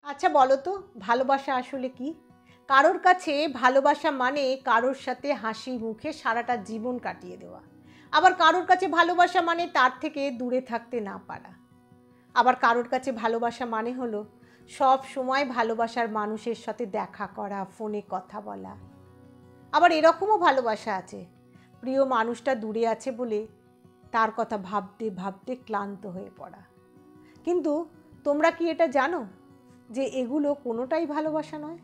আচ্ছা বলো তো, ভালোবাসা আসলে কি? কারোর কাছে ভালোবাসা মানে কারোর সাথে হাসি মুখে সারাটা জীবন কাটিয়ে দেওয়া। আবার কারোর কাছে ভালোবাসা মানে তার থেকে দূরে থাকতে না পারা। আবার কারোর কাছে ভালোবাসা মানে হলো সব সময় ভালোবাসার মানুষের সাথে দেখা করা, ফোনে কথা বলা। আবার এরকমও ভালোবাসা আছে, প্রিয় মানুষটা দূরে আছে বলে তার কথা ভাবতে ভাবতে ক্লান্ত হয়ে পড়া। কিন্তু তোমরা কি এটা জানো যে এগুলো কোনোটাই ভালোবাসা নয়?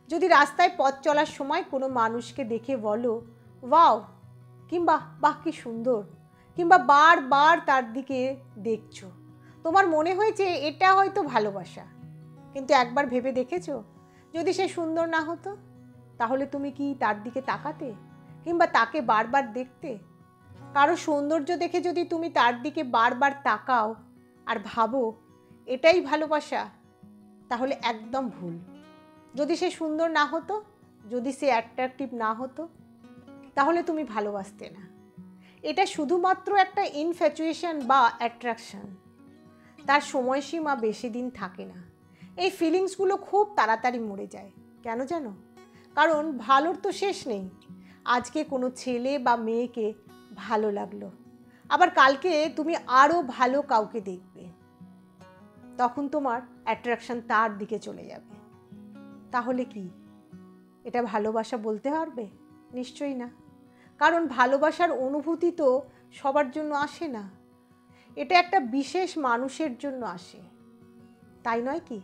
যদি রাস্তায় পথ চলার সময় কোনো মানুষকে দেখে বলো ওয়াও, কিংবা বাহ কি সুন্দর, কিংবা বারবার তার দিকে দেখছো, তোমার মনে হয়েছে এটা হয়তো ভালোবাসা। কিন্তু একবার ভেবে দেখেছো, যদি সে সুন্দর না হতো তাহলে তুমি কি তার দিকে তাকাতে, কিংবা তাকে বারবার দেখতে? কারো সৌন্দর্য দেখে যদি তুমি তার দিকে বারবার তাকাও আর ভাবো এটাই ভালোবাসা, তাহলে একদম ভুল। যদি সে সুন্দর না হতো, যদি সে অ্যাট্রাকটিভ না হতো, তাহলে তুমি ভালোবাসতে না। এটা শুধুমাত্র একটা ইনফ্যাচুয়েশন বা অ্যাট্রাকশন। তার সময়সীমা বেশি দিন থাকে না। এই ফিলিংসগুলো খুব তাড়াতাড়ি মরে যায়। কেন জানো? কারণ ভালোর তো শেষ নেই। আজকে কোনো ছেলে বা মেয়েকে ভালো লাগলো, আবার কালকে তুমি আরও ভালো কাউকে দেখবে, তখন তোমার অ্যাট্রাকশন তার দিকে চলে যাবে। তাহলে কি এটা ভালোবাসা বলতে পারবে? নিশ্চয়ই না। কারণ ভালোবাসার অনুভূতি তো সবার জন্য আসে না। এটা একটা বিশেষ মানুষের জন্য আসে, তাই নয় কি?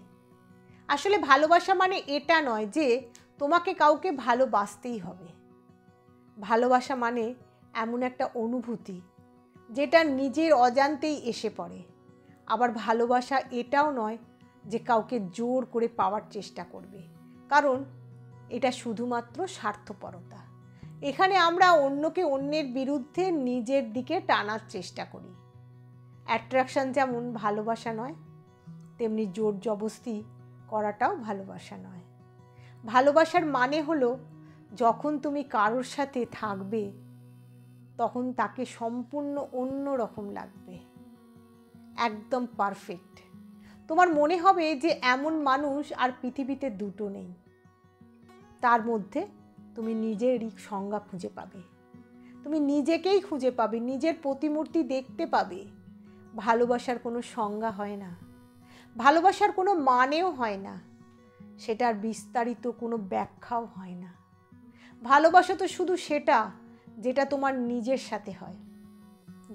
আসলে ভালোবাসা মানে এটা নয় যে তোমাকে কাউকে ভালোবাসতেই হবে। ভালোবাসা মানে এমন একটা অনুভূতি যেটা নিজের অজান্তেই এসে পড়ে। আবার ভালোবাসা এটাও নয় যে কাউকে জোর করে পাওয়ার চেষ্টা করবে, কারণ এটা শুধুমাত্র স্বার্থপরতা। এখানে আমরা অন্যকে অন্যের বিরুদ্ধে নিজের দিকে টানার চেষ্টা করি। অ্যাট্রাকশন যেমন ভালোবাসা নয়, তেমনি জোর জবস্তি করাটাও ভালোবাসা নয়। ভালোবাসার মানে হলো যখন তুমি কারোর সাথে থাকবে তখন তাকে সম্পূর্ণ অন্য রকম লাগবে, একদম পারফেক্ট। তোমার মনে হবে যে এমন মানুষ আর পৃথিবীতে দুটো নেই। তার মধ্যে তুমি নিজেরই সংজ্ঞা খুঁজে পাবে, তুমি নিজেকেই খুঁজে পাবে, নিজের প্রতিমূর্তি দেখতে পাবে। ভালোবাসার কোনো সংজ্ঞা হয় না, ভালোবাসার কোনো মানেও হয় না, সেটার বিস্তারিত কোনো ব্যাখ্যাও হয় না। ভালোবাসা তো শুধু সেটা যেটা তোমার নিজের সাথে হয়।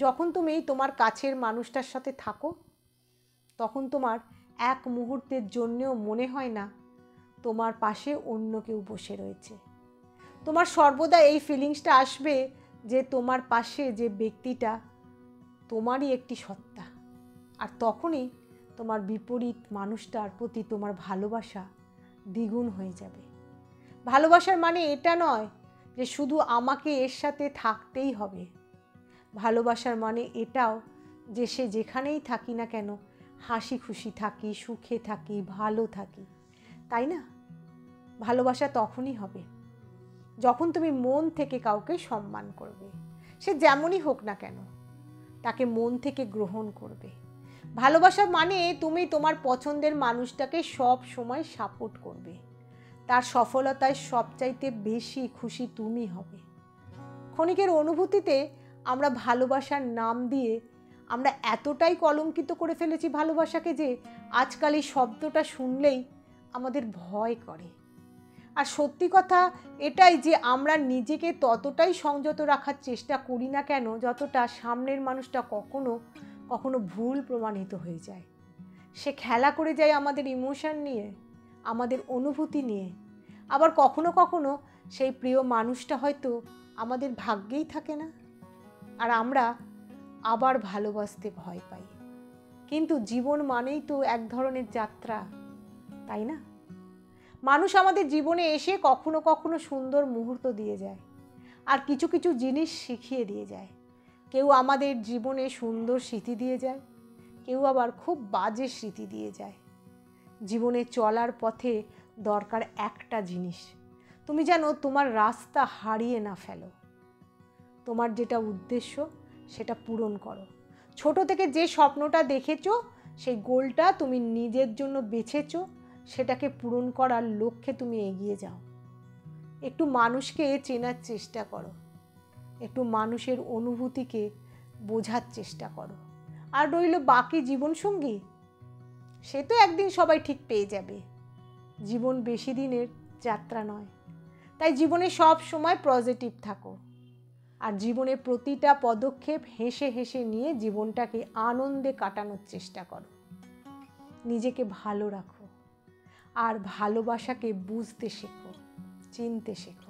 যখন তুমি তোমার কাছের মানুষটার সাথে থাকো তখন তোমার এক মুহূর্তের জন্যেও মনে হয় না তোমার পাশে অন্য কেউ বসে রয়েছে। তোমার সর্বদা এই ফিলিংসটা আসবে যে তোমার পাশে যে ব্যক্তিটা তোমারই একটি সত্তা, আর তখনই তোমার বিপরীত মানুষটার প্রতি তোমার ভালোবাসা দ্বিগুণ হয়ে যাবে। ভালোবাসার মানে এটা নয় যে শুধু আমাকে এর সাথে থাকতেই হবে। ভালোবাসার মানে এটাও যে সে যেখানেই থাকি না কেন হাসি খুশি থাকি, সুখে থাকি, ভালো থাকি, তাই না? ভালোবাসা তখনই হবে যখন তুমি মন থেকে কাউকে সম্মান করবে, সে যেমনই হোক না কেন, তাকে মন থেকে গ্রহণ করবে। ভালোবাসা মানে তুমি তোমার পছন্দের মানুষটাকে সব সময় সাপোর্ট করবে, তার সফলতায় সবচাইতে বেশি খুশি তুমি হবে। ক্ষণিকের অনুভূতিতে আমরা ভালোবাসার নাম দিয়ে আমরা এতটাই কলঙ্কিত করে ফেলেছি ভালোবাসাকে যে আজকাল এই শব্দটা শুনলেই আমাদের ভয় করে। আর সত্যি কথা এটাই যে আমরা নিজেকে ততটাই সংযত রাখার চেষ্টা করি না কেন যতটা সামনের মানুষটা কখনো কখনো ভুল প্রমাণিত হয়ে যায়। সে খেলা করে যায় আমাদের ইমোশন নিয়ে, আমাদের অনুভূতি নিয়ে। আবার কখনো কখনো সেই প্রিয় মানুষটা হয়তো আমাদের ভাগ্যেই থাকে না, আর আমরা আবার ভালোবাসতে ভয় পাই। কিন্তু জীবন মানেই তো এক ধরনের যাত্রা, তাই না? মানুষ আমাদের জীবনে এসে কখনো কখনো সুন্দর মুহূর্ত দিয়ে যায়, আর কিছু কিছু জিনিস শিখিয়ে দিয়ে যায়। কেউ আমাদের জীবনে সুন্দর স্মৃতি দিয়ে যায়, কেউ আবার খুব বাজে স্মৃতি দিয়ে যায়। জীবনে চলার পথে দরকার একটা জিনিস, তুমি যেন তোমার রাস্তা হারিয়ে না ফেলো। তোমার যেটা উদ্দেশ্য সেটা পূরণ করো। ছোট থেকে যে স্বপ্নটা দেখেছো সেই গোলটা তুমি নিজের জন্য বেছেছো, সেটাকে পূরণ করার লক্ষ্যে তুমি এগিয়ে যাও। একটু মানুষকে চেনার চেষ্টা করো, একটু মানুষের অনুভূতিকে বোঝার চেষ্টা করো। আর রইল বাকি জীবনসঙ্গী, সে তো একদিন সবাই ঠিক পেয়ে যাবে। জীবন বেশি দিনের যাত্রা নয়, তাই জীবনে সব সময় পজিটিভ থাকো। আর জীবনের প্রতিটা পদক্ষেপ হেসে হেসে নিয়ে জীবনটাকে আনন্দে কাটানোর চেষ্টা করো। নিজেকে ভালো রাখো আর ভালোবাসাকে বুঝতে শেখো, চিনতে শেখো।